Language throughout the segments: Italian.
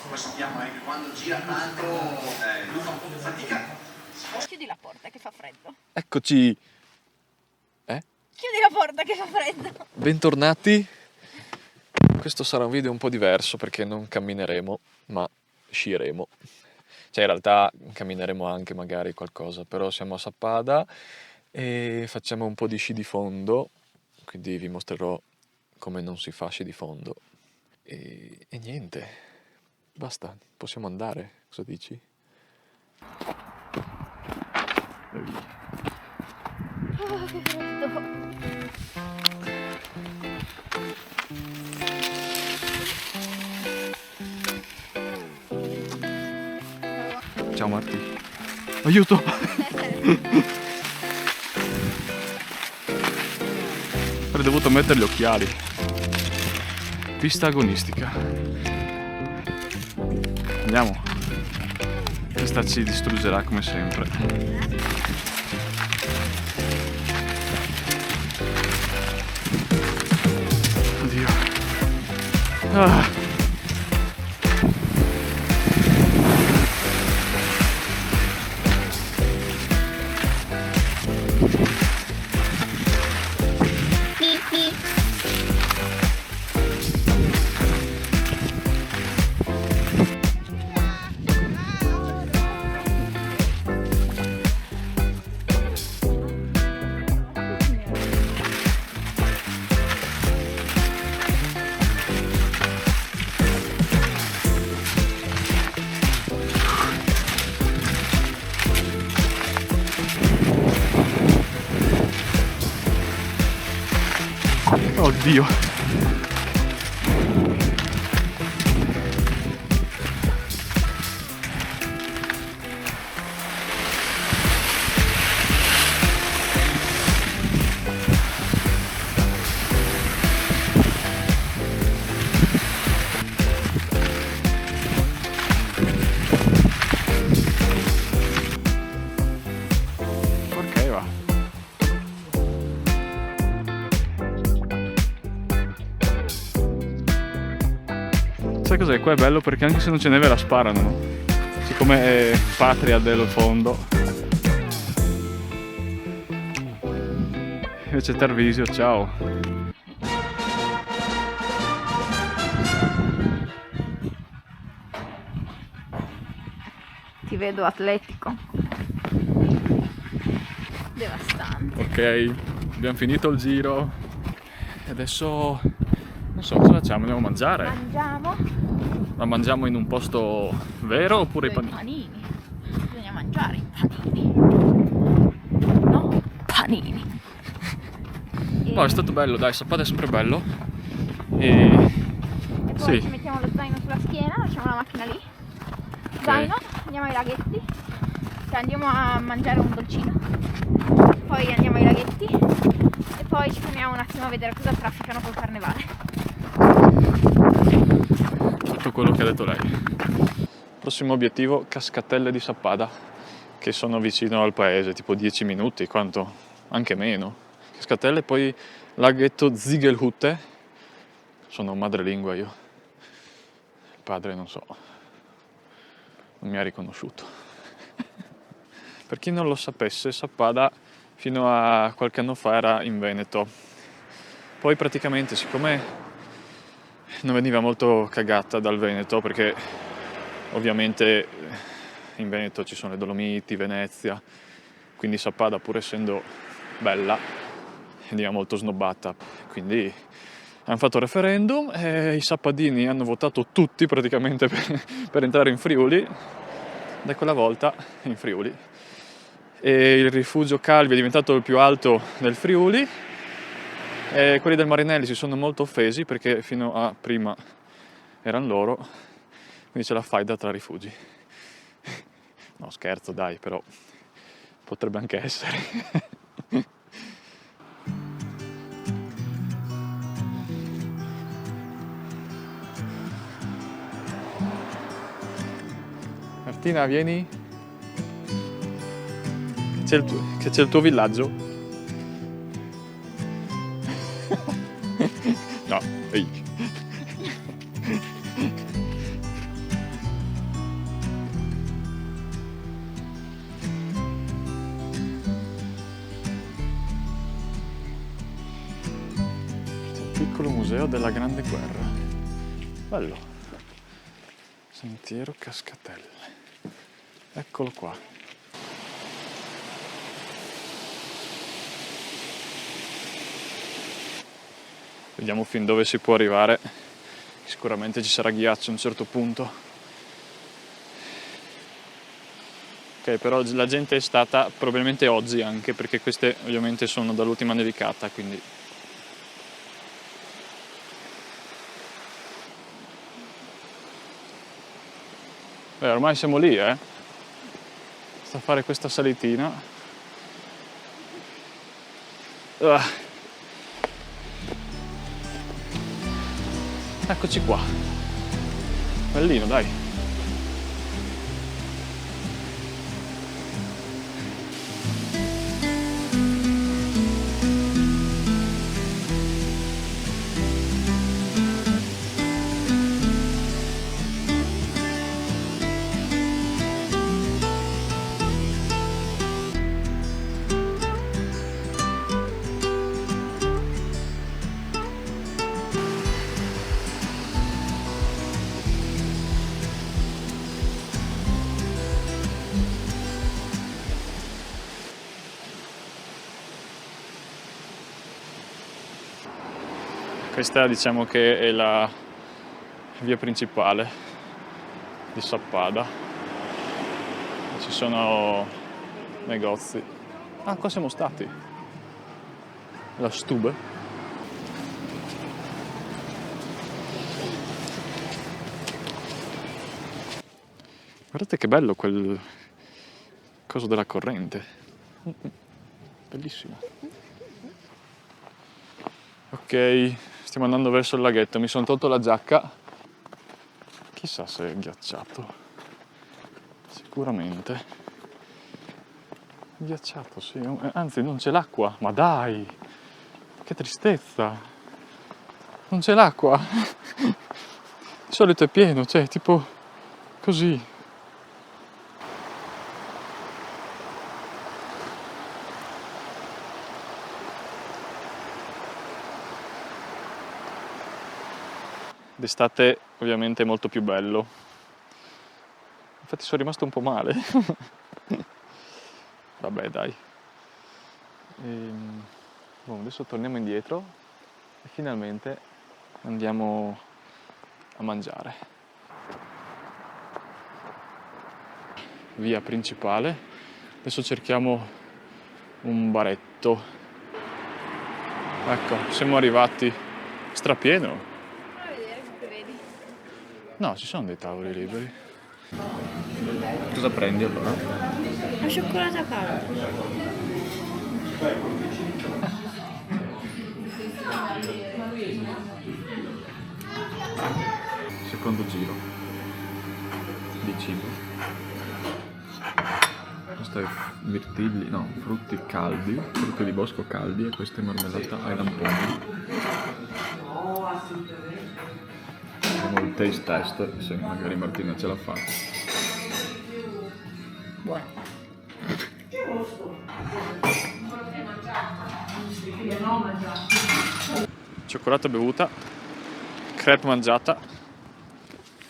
Poi sappiamo che quando gira tanto lui fa un po' più fatica. Chiudi la porta che fa freddo. Eccoci. Chiudi la porta che fa freddo. Bentornati. Questo sarà un video un po' diverso perché non cammineremo, ma scieremo. Cioè in realtà cammineremo anche magari qualcosa, però siamo a Sappada e facciamo un po' di sci di fondo, quindi vi mostrerò come non si fa sci di fondo. E niente, basta, possiamo andare, cosa dici? Oh, che freddo. Ciao Marti. Aiuto! Avrei dovuto mettere gli occhiali. Pista agonistica. Andiamo. Questa ci distruggerà come sempre. Oddio. Ah. Oddio. Ok, va. Sai cos'è? Qua è bello perché anche se non c'è neve la sparano, no? Siccome è patria dello fondo. Invece Tarvisio, ciao. Ti vedo atletico. Devastante. Ok, abbiamo finito il giro. E adesso non so cosa facciamo, andiamo a mangiare. Mangiamo Ma mangiamo in un posto vero oppure i i panini? panini. Bisogna mangiare i panini. No? Panini. No, è stato bello, dai, Sappada è sempre bello. E E poi sì. ci mettiamo lo zaino sulla schiena, lasciamo la macchina lì. Zaino, andiamo ai laghetti. Cioè andiamo a mangiare un dolcino. Poi andiamo ai laghetti. E poi ci fermiamo un attimo a vedere cosa trafficano col carnevale. Tutto quello che ha detto lei. Prossimo obiettivo, Cascatelle di Sappada, che sono vicino al paese, tipo 10 minuti, quanto? Anche meno. Cascatelle, poi laghetto Ziegelhütte, sono madrelingua io. Il padre non so, non mi ha riconosciuto. Per chi non lo sapesse, Sappada fino a qualche anno fa era in Veneto. Poi praticamente, siccome non veniva molto cagata dal Veneto, perché ovviamente in Veneto ci sono le Dolomiti, Venezia, quindi Sappada, pur essendo bella, veniva molto snobbata. Quindi hanno fatto referendum e i sappadini hanno votato tutti praticamente per entrare in Friuli, da quella volta in Friuli. E il rifugio Calvi è diventato il più alto del Friuli. E quelli del Marinelli si sono molto offesi perché fino a prima erano loro, quindi c'è la faida tra rifugi. No, scherzo, dai, però potrebbe anche essere. Martina, vieni? Che c'è il tuo villaggio? Ehi. Piccolo museo della Grande Guerra. Bello. Sentiero Cascatelle. Eccolo qua. Vediamo fin dove si può arrivare. Sicuramente ci sarà ghiaccio a un certo punto. Ok, però la gente è stata probabilmente oggi anche, perché queste ovviamente sono dall'ultima nevicata, quindi... Beh, ormai siamo lì, Sto a fare questa salitina. Eccoci qua. Bellino, dai. Questa diciamo che è la via principale di Sappada. Ci sono negozi. Ah, qua siamo stati. La Stube. Guardate che bello quel coso della corrente. Bellissimo. Ok, stiamo andando verso il laghetto. Mi sono tolto la giacca. Chissà se è ghiacciato. Sicuramente. Ghiacciato, sì. Anzi, non c'è l'acqua. Ma dai! Che tristezza! Non c'è l'acqua! Di solito è pieno, cioè, tipo così. D'estate ovviamente è molto più bello. Infatti sono rimasto un po' male. Vabbè, dai. Adesso torniamo indietro e finalmente andiamo a mangiare. Via principale. Adesso cerchiamo un baretto. Ecco, siamo arrivati. Strapieno. No, ci sono dei tavoli liberi. Cosa prendi allora? La cioccolata calda. Secondo giro di cibo. Questo è mirtilli, no, frutti caldi, frutti di bosco caldi, e questa è marmellata ai lamponi. Facciamo il taste test, se magari Martina ce la fa. Buono. Cioccolata bevuta, crepe mangiata.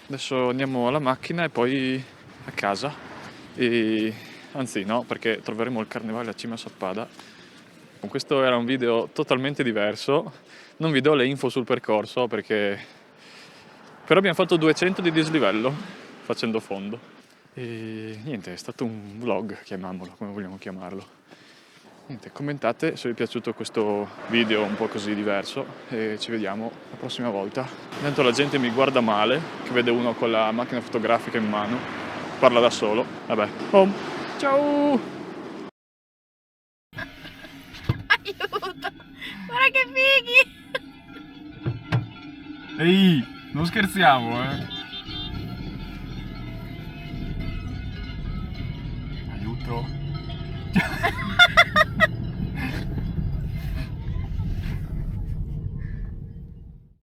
Adesso andiamo alla macchina e poi a casa. Anzi no, perché troveremo il carnevale a Cima Sappada. Questo era un video totalmente diverso. Non vi do le info sul percorso perché... Però abbiamo fatto 200 di dislivello facendo fondo. E niente, è stato un vlog, chiamiamolo, come vogliamo chiamarlo. Niente, commentate se vi è piaciuto questo video un po' così diverso e ci vediamo la prossima volta. Intanto la gente mi guarda male, che vede uno con la macchina fotografica in mano, parla da solo. Vabbè, ciao! Aiuto! Guarda che fighi! Ehi, non scherziamo, Aiuto!